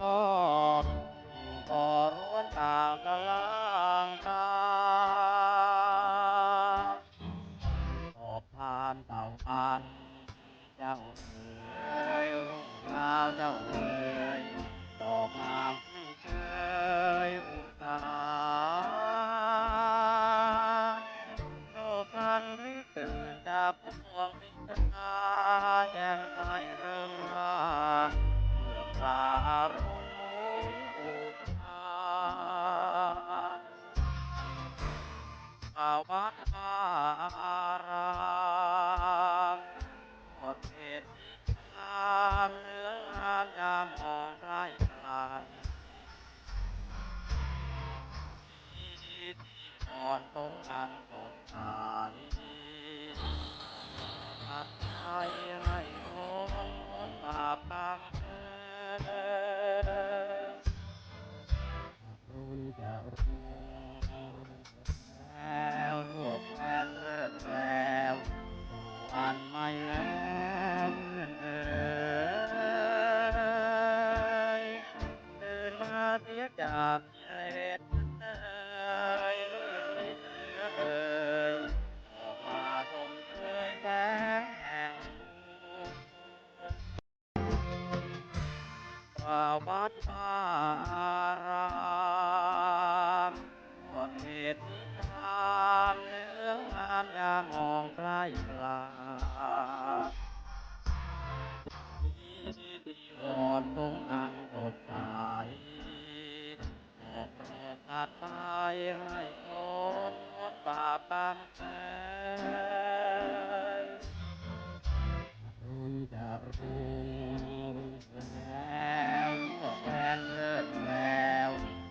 ก็ก่อร้วนต่างกลางกาตอบทานเต่าพันเจ้าเอ๋ยรุ่งเช้าเจ้าเอ๋ยดอกงามไม่เคยอุตาโลกนั้นที่ตื่นจากพวงวิชาแย่งไม่เริ่มราเมื่อปลารุ่งอุทาวัดอารามหมดเหตุทางเนื้องามยามมองใกล้ไกลที่อ่อนตรงอันสดใสผัดไทยให้โน้นบาปตามเธอรุ่นจะรุ่งแล้วรวบแฟนเลิศแล้วอันไม่แล้วเอ่ยตื่นมาเสียจากเหตุเอ่ยลื่นลิ้นเอ่ยออกมาชมเชยแสงแห่ง วัดอารามกฎเหตุนิทานเนื้องามยามมองใกล้ปลาที่วอนตรงอันสดใสโปรดตัดไปให้พ้นบาปกรรมเอ่ย รุ่งจะรุ่งแล้วแฟนเลิศแล้ว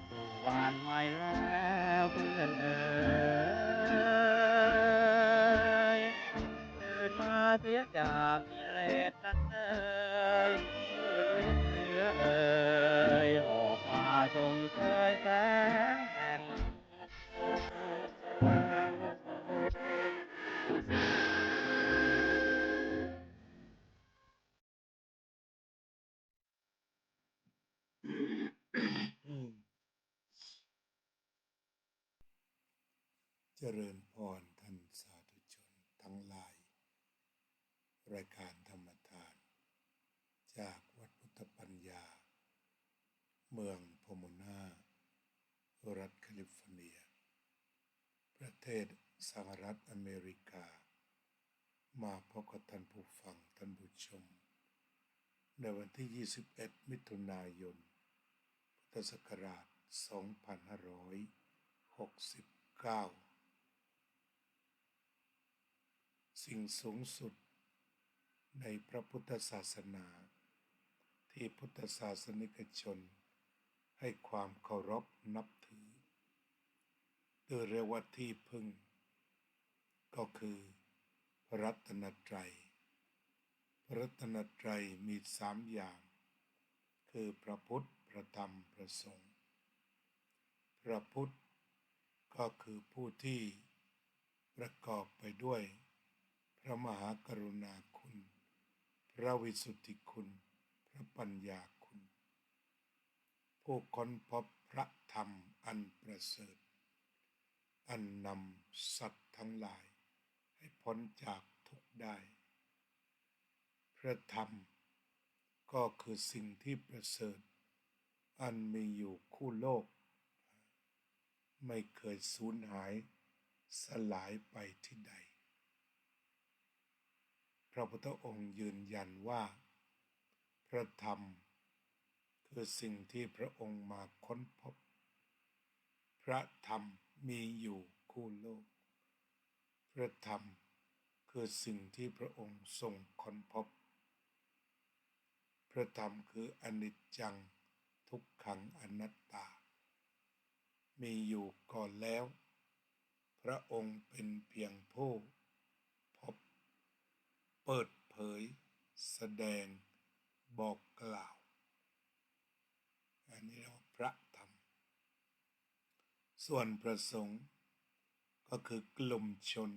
สู่วันใหม่แล้วเพื่อนเอ๋ยตื่นมาเสียจากกิเลสนั้นเอ๋ยลื่นลิ้นเหลือเอ๋ยออกมาชมเชยแสงแห่ง เจริญพรท่านสาธุชนทั้งหลายรายการธรรมทานจากวัดพุทธปัญญาเมืองโพโมนารัฐแคลิฟอร์เนียประเทศสหรัฐอเมริกามาพบกับท่านผู้ฟังท่านผู้ชมในวันที่21มิถุนายนพุทธศักราช2569สิ่งสูงสุดในพระพุทธศาสนาที่พุทธศาสนิกชนให้ความเคารพนับถือโดยเรียกว่าที่พึ่งก็คือพระรัตนตรัยพระรัตนตรัยมี3อย่างคือพระพุทธพระธรรมพระสงฆ์พระพุทธก็คือผู้ที่ประกอบไปด้วยพระมหากรุณาคุณพระวิสุทธิคุณพระปัญญาคุณผู้ค้นพบพระธรรมอันประเสริฐอันนำสัตว์ทั้งหลายให้พ้นจากทุกข์ได้พระธรรมก็คือสิ่งที่ประเสริฐอันมีอยู่คู่โลกไม่เคยสูญหายสลายไปที่ใดพระพุทธองค์ยืนยันว่าพระธรรมคือสิ่งที่พระองค์มาค้นพบพระธรรมมีอยู่คู่โลกพระธรรมคือสิ่งที่พระองค์ทรงค้นพบพระธรรมคืออนิจจังทุกขังอนัตตามีอยู่ก่อนแล้วพระองค์เป็นเพียงผู้พบเปิดเผยแสดงบอกกล่าวอันนี้เรียกว่าพระธรรมส่วนพระสงฆ์ก็คือกลุ่มชน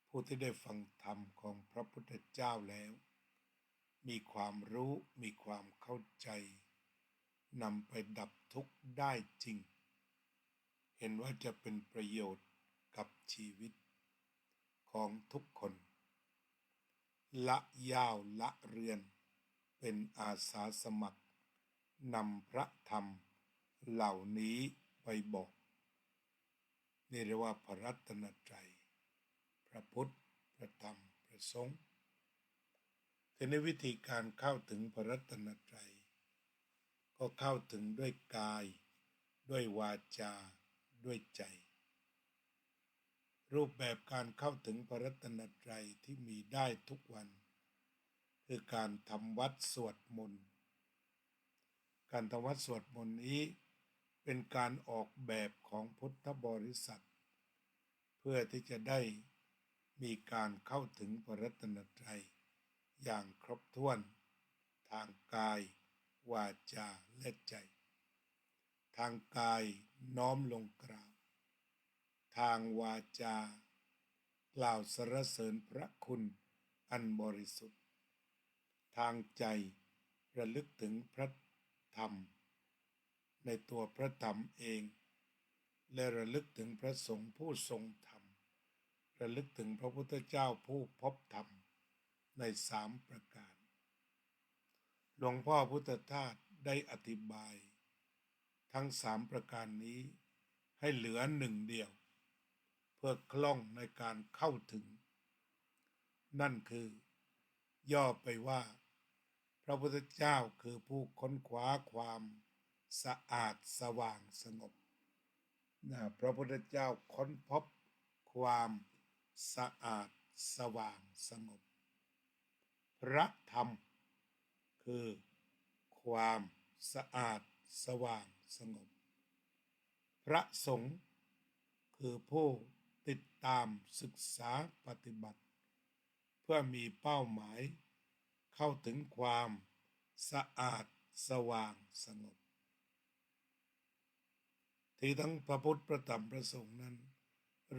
ผู้ที่ได้ฟังธรรมของพระพุทธเจ้าแล้วมีความรู้มีความเข้าใจ นำไปดับทุกข์ได้จริงเห็นว่าจะเป็นประโยชน์กับชีวิตของทุกคนละยาวละเรือนเป็นอาสาสมัครนำพระธรรมเหล่านี้ไปบอกนี่เรียกว่าพระรัตนตรัยพระพุทธพระธรรมพระสงฆ์แต่ในวิธีการเข้าถึงพระรัตนตรัยก็เข้าถึงด้วยกายด้วยวาจาด้วยใจรูปแบบการเข้าถึงพระรัตนตรัยที่มีได้ทุกวันคือการทำวัดสวดมนต์การทำวัดสวดมนต์นี้เป็นการออกแบบของพุทธบริษัทเพื่อที่จะได้มีการเข้าถึงพระรัตนตรัยอย่างครบถ้วนทางกายวาจาและใจทางกายน้อมลงกราบทางวาจากล่าวสรรเสริญพระคุณอันบริสุทธิ์ทางใจระลึกถึงพระธรรมในตัวพระธรรมเองและระลึกถึงพระสงฆ์ผู้ทรงธรรมระลึกถึงพระพุทธเจ้าผู้พบธรรมใน3 ประการหลวงพ่อพุทธทาสได้อธิบายทั้ง3 ประการนี้ให้เหลือ1 เดียวเพื่อคล่องในการเข้าถึงนั่นคือย่อไปว่าพระพุทธเจ้าคือผู้ค้นคว้าความสะอาดสว่างสงบพระพุทธเจ้าค้นพบความสะอาดสว่างสงบพระธรรมคือความสะอาดสว่างสงบพระสงฆ์คือผู้ติดตามศึกษาปฏิบัติเพื่อมีเป้าหมายเข้าถึงความสะอาดสว่างสงบที่ทั้งพระพุทธพระธรรมพระสงฆ์นั้น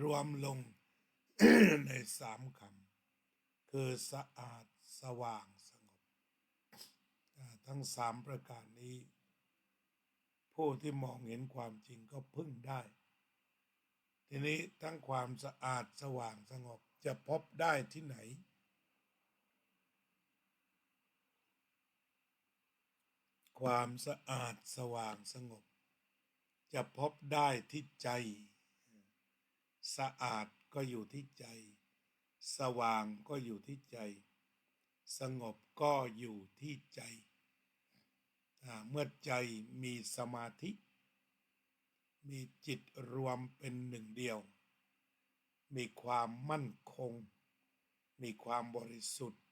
รวมลง ใน3 คำคือสะอาดสว่างสงบทั้ง3 ประการนี้ผู้ที่มองเห็นความจริงก็พึ่งได้ทีนี้ทั้งความสะอาดสว่างสงบจะพบได้ที่ไหนความสะอาดสว่างสงบจะพบได้ที่ใจสะอาดก็อยู่ที่ใจสว่างก็อยู่ที่ใจสงบก็อยู่ที่ใจเมื่อใจมีสมาธิมีจิตรวมเป็น1 เดียวมีความมั่นคงมีความบริสุทธิ์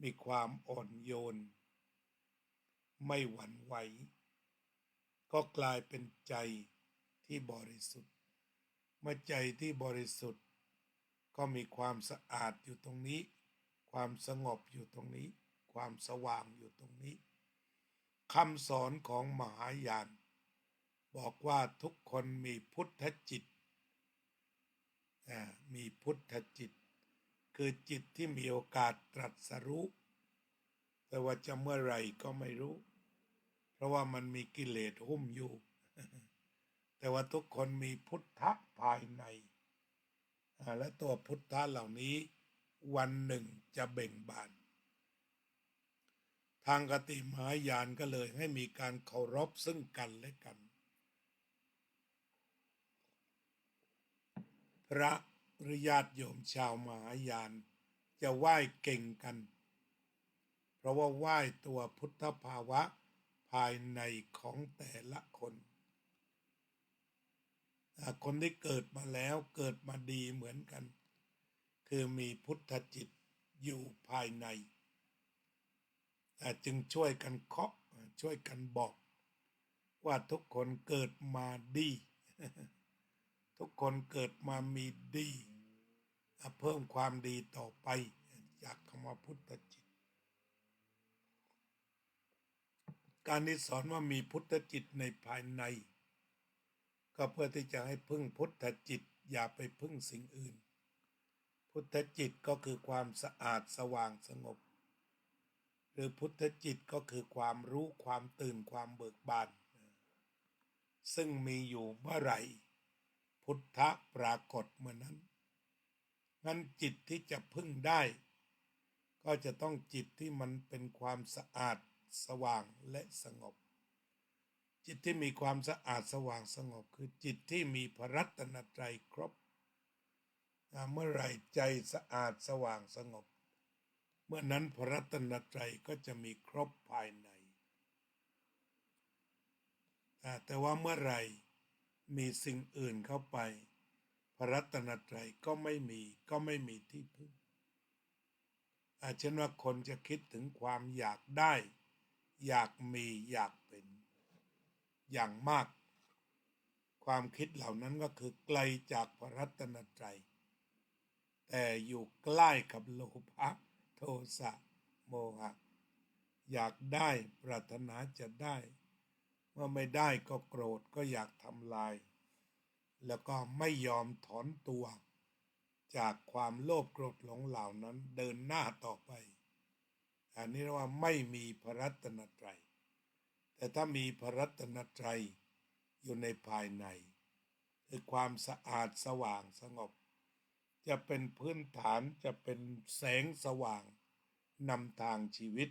มีความอ่อนโยนไม่หวั่นไหวก็กลายเป็นใจที่บริสุทธิ์เมื่อใจที่บริสุทธิ์ก็มีความสะอาดอยู่ตรงนี้ความสงบอยู่ตรงนี้ความสว่างอยู่ตรงนี้คำสอนของมหายานบอกว่าทุกคนมีพุทธจิตมีพุทธจิตคือจิตที่มีโอกาสตรัสรู้แต่ว่าจะเมื่อไหร่ก็ไม่รู้เพราะว่ามันมีกิเลสหุ้มอยู่ แต่ว่าทุกคนมีพุทธะภายในและตัวพุทธะเหล่านี้วันหนึ่งจะเบ่งบานทางคติมหายานก็เลยให้มีการเคารพซึ่งกันและกันพระหรือญาติโยมชาวมหายานจะไหว้เก่งกันเพราะว่าไหว้ตัวพุทธภาวะภายในของแต่ละคนคนที่เกิดมาแล้วเกิดมาดีเหมือนกันคือมีพุทธจิตอยู่ภายในจึงช่วยกันเคาะช่วยกันบอกว่าทุกคนเกิดมาดี ทุกคนเกิดมามีดีเพิ่มความดีต่อไปจากคำว่าพุทธจิตการที่สอนว่ามีพุทธจิตในภายในก็เพื่อที่จะให้พึ่งพุทธจิตอย่าไปพึ่งสิ่งอื่นพุทธจิตก็คือความสะอาดสว่างสงบ หรือพุทธจิตก็คือความรู้ความตื่นความเบิกบานซึ่งมีอยู่เมื่อไหร่พุทธะปรากฏเมื่อนั้นงั้นจิตที่จะพึ่งได้ก็จะต้องจิตที่มันเป็นความสะอาดสว่างและสงบจิตที่มีความสะอาดสว่างสงบคือจิตที่มีพระรัตนตรัยครบเมื่อไหร่ใจสะอาดสว่างสงบเมื่อนั้นพระรัตนตรัยก็จะมีครบภายในแต่ว่าเมื่อไหร่มีสิ่งอื่นเข้าไปพระรัตนตรัยก็ไม่มีที่พึ่งเช่นว่าคนจะคิดถึงความอยากได้อยากมีอยากเป็นอย่างมากความคิดเหล่านั้นก็คือไกลจากพระรัตนตรัยแต่อยู่ใกล้กับโลภะโทสะโมหะอยากได้ปรารถนาจะได้เมื่อไม่ได้ก็โกรธก็อยากทำลายแล้วก็ไม่ยอมถอนตัวจากความโลภโกรธหลงเหล่านั้นเดินหน้าต่อไปอันนี้เรียกว่าไม่มีพระรัตนตรัยแต่ถ้ามีพระรัตนตรัยอยู่ในภายในคือความสะอาดสว่างสงบจะเป็นพื้นฐานจะเป็นแสงสว่างนำทางชีวิต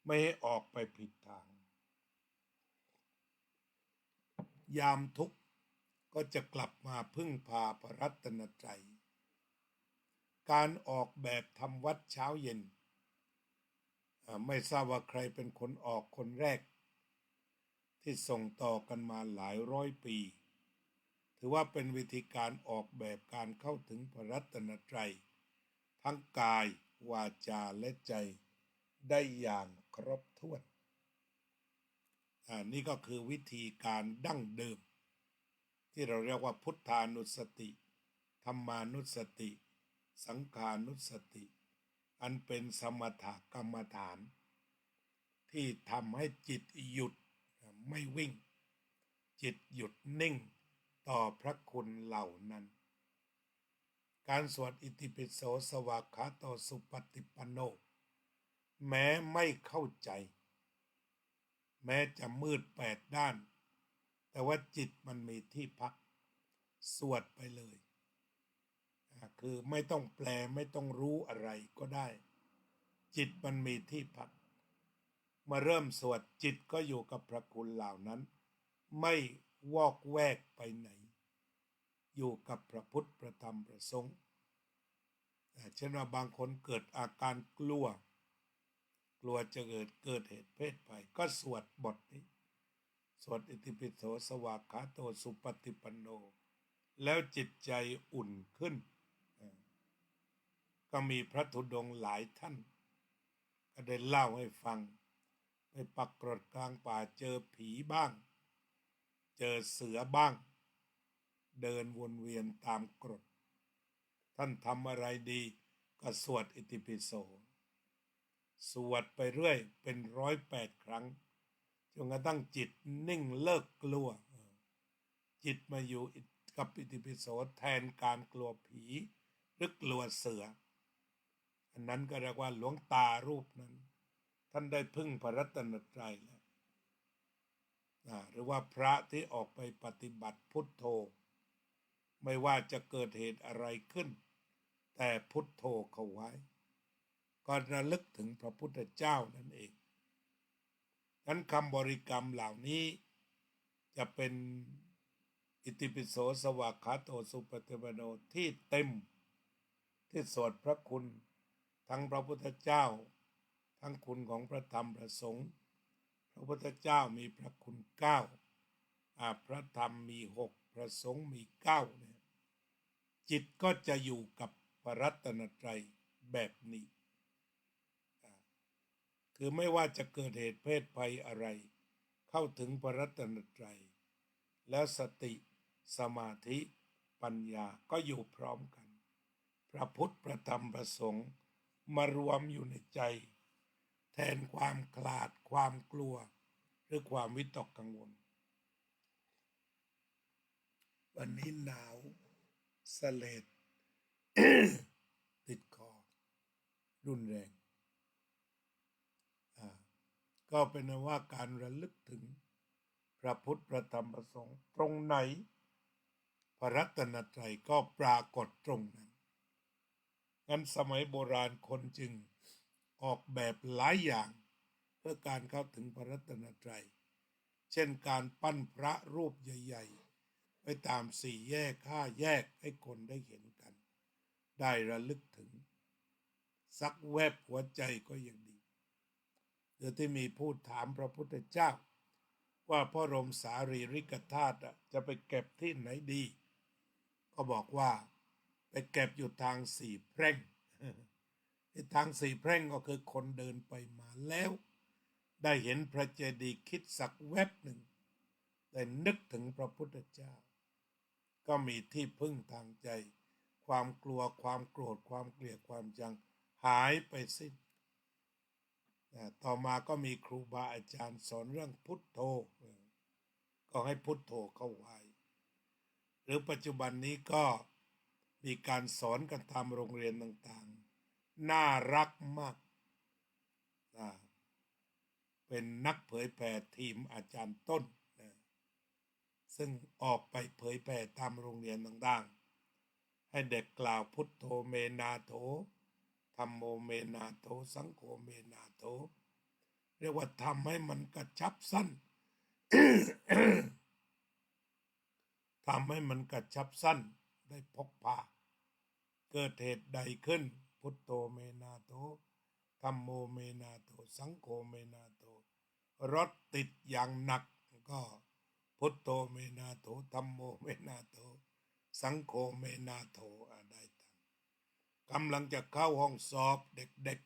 ไม่ให้ออกไปผิดทางยามทุกข์ก็จะกลับมาพึ่งพาพระรัตนตรัยการออกแบบทำวัดเช้าเย็นไม่ทราบว่าใครเป็นคนออกคนแรกที่ส่งต่อกันมาหลายร้อยปีถือว่าเป็นวิธีการออกแบบการเข้าถึงพระรัตนตรัยทั้งกายวาจาและใจได้อย่างครบถ้วนนี่ก็คือวิธีการดั้งเดิมที่เราเรียกว่าพุทธานุสติธรรมานุสติสังขานุสติอันเป็นสมถกรรมฐานที่ทำให้จิตหยุดไม่วิ่งจิตหยุดนิ่งต่อพระคุณเหล่านั้นการสวดอิติปิโสสวากขาโตสุปฏิปันโนแม้ไม่เข้าใจแม้จะมืด8 ด้านแต่ว่าจิตมันมีที่พักสวดไปเลยคือไม่ต้องแปลไม่ต้องรู้อะไรก็ได้จิตมันมีที่พักมาเริ่มสวดจิตก็อยู่กับพระคุณเหล่านั้นไม่วอกแวกไปไหนอยู่กับพระพุทธพระธรรมพระสงฆ์เช่นว่าบางคนเกิดอาการกลัวจะเกิดเหตุเพศภัยก็สวดบทนี้สวดอิติปิโสสวากขาโตสุปฏิปันโนแล้วจิตใจอุ่นขึ้นก็มีพระธุดงค์หลายท่านก็ได้เล่าให้ฟังไปปักกรดกลางป่าเจอผีบ้างเจอเสือบ้างเดินวนเวียนตามกรดท่านทำอะไรดีก็สวดอิติปิโสสวดไปเรื่อยเป็น108 ครั้งจนกระทั่งจิตนิ่งเลิกกลัวจิตมาอยู่กับอิติปิโสแทนการกลัวผีหรือกลัวเสืออันนั้นก็เรียกว่าหลวงตารูปนั้นท่านได้พึ่งพระรัตนตรัยแล้วหรือว่าพระที่ออกไปปฏิบัติพุทโธไม่ว่าจะเกิดเหตุอะไรขึ้นแต่พุทโธเขาไว้ก็ระลึกถึงพระพุทธเจ้านั่นเองนั้นคำบริกรรมเหล่านี้จะเป็นอิติปิโสสวากขาโตสุปฏิปันโนที่เต็มที่สวดพระคุณทั้งพระพุทธเจ้าทั้งคุณของพระธรรมพระสงฆ์พระพุทธเจ้ามีพระคุณ9พระธรรมมี6พระสงฆ์มี9เนี่ยจิตก็จะอยู่กับพระรัตนตรัยแบบนี้คือไม่ว่าจะเกิดเหตุเพศภัยอะไรเข้าถึงพระรัตนตรัยแล้วสติสมาธิปัญญาก็อยู่พร้อมกันพระพุทธพระธรรมพระสงฆ์มารวมอยู่ในใจแทนความขลาดความกลัวหรือความวิตกกังวลวันนี้หนาวเสลด ติดคอรุนแรง ก็เป็นว่าการระลึกถึงพระพุทธพระธรรมพระสงฆ์ตรงไหนพระรัตนตรัยก็ปรากฏตรงนั้นงั้นสมัยโบราณคนจึงออกแบบหลายอย่างเพื่อการเข้าถึงพระรัตนตรัยเช่นการปั้นพระรูปใหญ่ๆไว้ตามสี่แยกห้าแยกให้คนได้เห็นกันได้ระลึกถึงสักแวบหัวใจก็ยังดีเดี๋ยวที่มีผู้ถามพระพุทธเจ้าว่าพระบรมสารีริกธาตุจะไปเก็บที่ไหนดีก็บอกว่าไปเก็บอยู่ทางสี่แพร่งทางสี่แพร่งก็คือคนเดินไปมาแล้วได้เห็นพระเจดีย์คิดสักแวบหนึ่งได้นึกถึงพระพุทธเจ้าก็มีที่พึ่งทางใจความกลัวความโกรธความเกลียดความชังหายไปสิ้นต่อมาก็มีครูบาอาจารย์สอนเรื่องพุทโธก็ให้พุทโธเข้าไว้หรือปัจจุบันนี้ก็มีการสอนกันตามโรงเรียนต่างๆน่ารักมากเป็นนักเผยแผ่ทีมอาจารย์ต้นซึ่งออกไปเผยแผ่ตามโรงเรียนต่างๆให้เด็กกล่าวพุทโธเมนาโถธัมโมเมนาโถสังโฆเมนาโถเรียกว่าทำให้มันกระชับสั้น ทำให้มันกระชับสั้นได้พกพาเกิดเหตุใดขึ้นพุทโธเมนาโถธัมโมเมนาโถสังโฆเมนาโถรถติดอย่างหนักก็พุทโธเมนาโถธัมโมเมนาโถสังโฆเมนาโถได้ตังกำลังจะเข้าห้องสอบเด็ก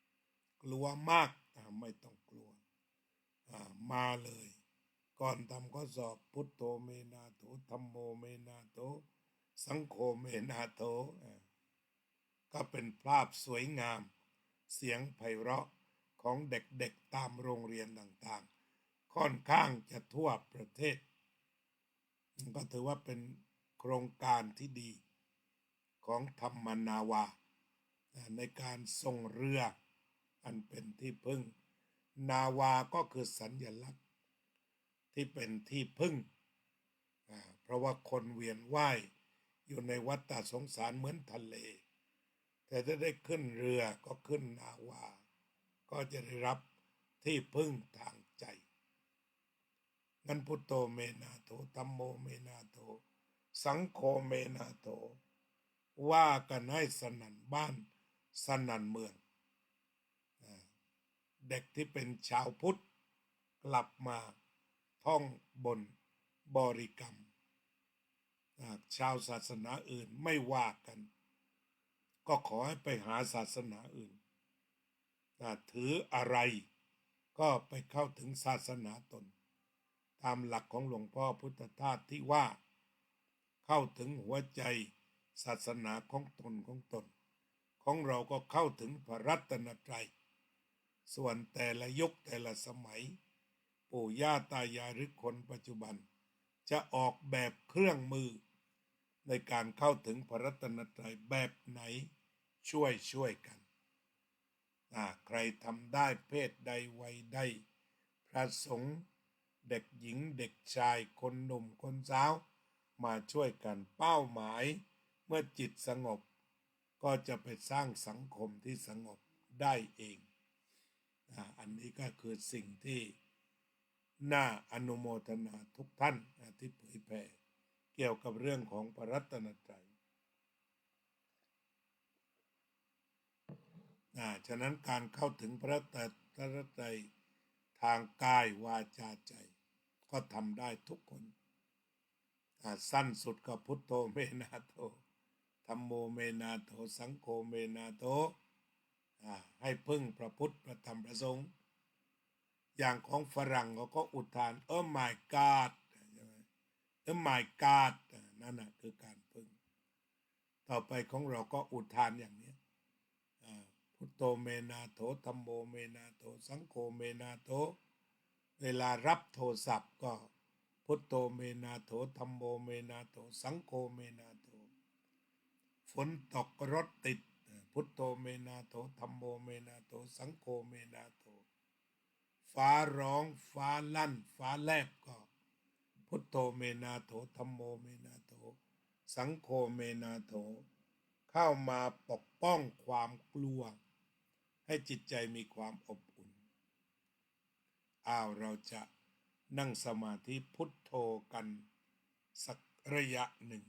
ๆกลัวมากไม่ต้องกลัวมาเลยก่อนทำข้อสอบพุทโธเมนาโถธัมโมเมนาโถสังโฆเมนาโถก็เป็นภาพสวยงามเสียงไพเราะของเด็กๆตามโรงเรียนต่างๆค่อนข้างจะทั่วประเทศก็ถือว่าเป็นโครงการที่ดีของธรรมนาวาในการส่งเรืออันเป็นที่พึ่งนาวาก็คือสัญลักษณ์ที่เป็นที่พึ่งเพราะว่าคนเวียนว่ายอยู่ในวัฏสงสารเหมือนทะเลแต่ถ้าได้ขึ้นเรือก็ขึ้นนาวาก็จะได้รับที่พึ่งทางใจงั้นพุทโธเมนาโถธัมโมเมนาโถสังโฆเมนาโถว่ากันให้สนั่นบ้านสนั่นเมืองเด็กที่เป็นชาวพุทธกลับมาท่องบนบริกรรมชาวศาสนาอื่นไม่ว่ากันก็ขอให้ไปหาศาสนาอื่นถืออะไรก็ไปเข้าถึงศาสนาตนตามหลักของหลวงพ่อพุทธทาสที่ว่าเข้าถึงหัวใจศาสนาของตนของเราก็เข้าถึงพระรัตนตรัยส่วนแต่ละยุคแต่ละสมัยปู่ย่าตายายหรือคนปัจจุบันจะออกแบบเครื่องมือในการเข้าถึงพระรัตนตรัยแบบไหนช่วยกันใครทำได้เพศใดวัยใดพระสงฆ์เด็กหญิงเด็กชายคนหนุ่มคนสาวมาช่วยกันเป้าหมายเมื่อจิตสงบก็จะไปสร้างสังคมที่สงบได้เองอันนี้ก็คือสิ่งที่น่าอนุโมทนาทุกท่านที่เผยแผ่เกี่ยวกับเรื่องของพระรัตนตรัยฉะนั้นการเข้าถึงพระรัตนตรัยทางกายวาจาใจก็ทำได้ทุกคนสั้นสุดก็พุทโธเมนาโถธัมโมเมนาโถสังโฆเมนาโถให้พึ่งพระพุทธพระธรรมพระสงฆ์อย่างของฝรั่งก็อุทานmy God ใช่ไหมmy God นั่นคือการพึ่งต่อไปของเราก็อุทานอย่างนี้พุทโธเมนาโถธัมโมเมนาโถสังโฆเมนาโถเวลารับโทรศัพท์ก็พุทโธเมนาโถธัมโมเมนาโถสังโฆเมนาโถฝนตกรถติดพุทโธเมนาโถธัมโมเมนาโถสังโฆเมนาโถไฟ ฟ้าร้องฟ้าลั่นฟ้าแลบก็พุทโธเมนาโถธัมโมเมนาโถสังโฆเมนาโถเข้ามาปกป้องความกลัวให้จิตใจมีความอบอุ่นเราจะนั่งสมาธิพุทโธกันสักระยะหนึ่ง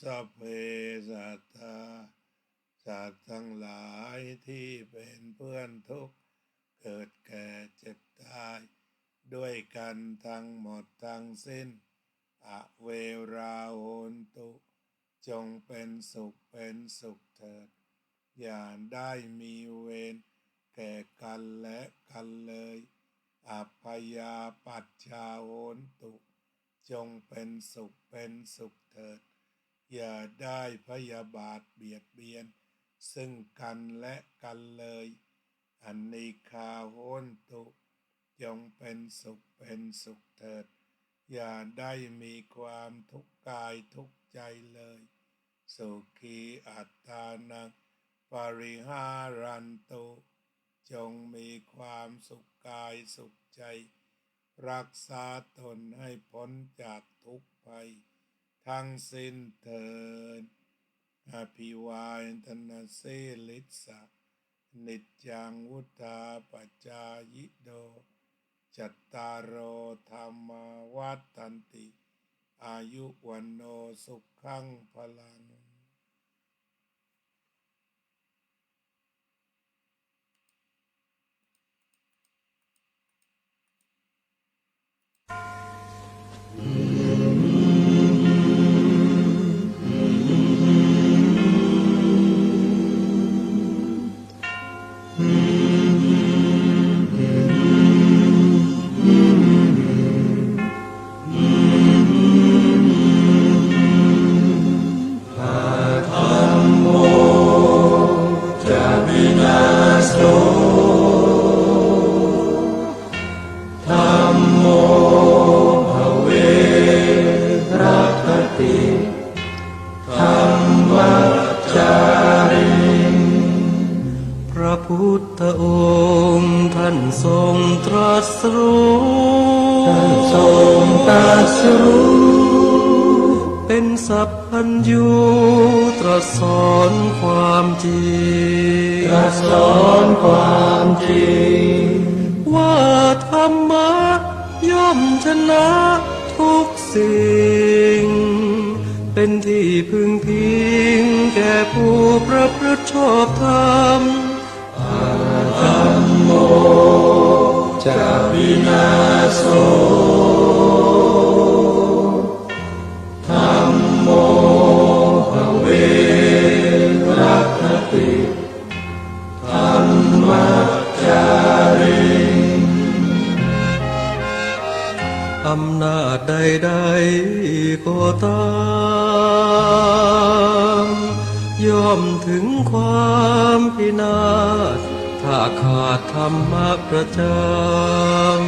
สัพเพสัตตาสัตว์ทั้งหลายที่เป็นเพื่อนทุกข์เกิดแก่เจ็บตายด้วยกันทั้งหมดทั้งสิ้นอเวราโหนตุจงเป็นสุขเถิดอย่าได้มีเวรแก่กันและกันเลยอัพยาปัชชาโหนตุจงเป็นสุขเถิดอย่าได้พยาบาทเบียดเบียนซึ่งกันและกันเลยอนิฆาโหนตุจงเป็นสุขเถิดอย่าได้มีความทุกข์กายทุกข์ใจเลยสุขีอัตตานังปริหารันตุจงมีความสุขกายสุขใจรักษาตนให้พ้นจากทุกข์ภัยทั้งสิ้นเถิดอภิวาทนาสิลิสสะนิจจังวุธาปัจจายิโดจัตตารโอธรรมาวัฏฏันติอายุวันโนสุขังพลังพุทธองค์ท่านทรงตรัสรู้เป็นสัพพัญญูตรัสสอนความจริงว่าธรรมะย่อมชนะทุกสิ่งเป็นที่พึงพิงแก่ผู้ประพฤติชอบธรรมธัมโมจะวินาโสธัมโมภเวรัคติธัมมัจจาริอำนาจใดๆก็ตามย่อมถึงความพินาศถ้าขาดธรรมะประจำ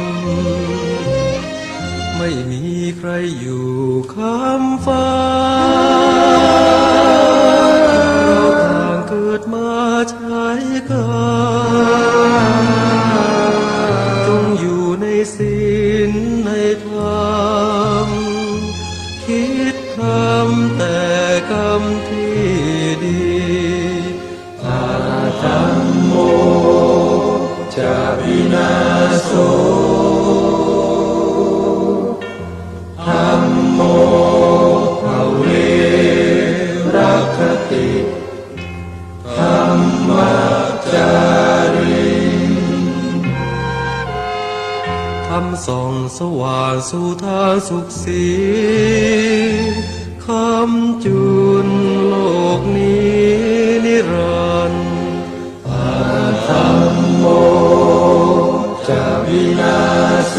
ไม่มีใครอยู่ค้ำฟ้าเราต่างเกิดมาใช้กันจงอยู่ในศีลในธรรมคิดทำแต่กรรมที่ดีธัมโมจะวินาโสธัมโมภเวรัคติธัมมัจจาริธรรมส่อง สว่างสู่ทางสุขสีคำจุนโลกนี้นิรันดร์อาธรรมโมจะวินาโส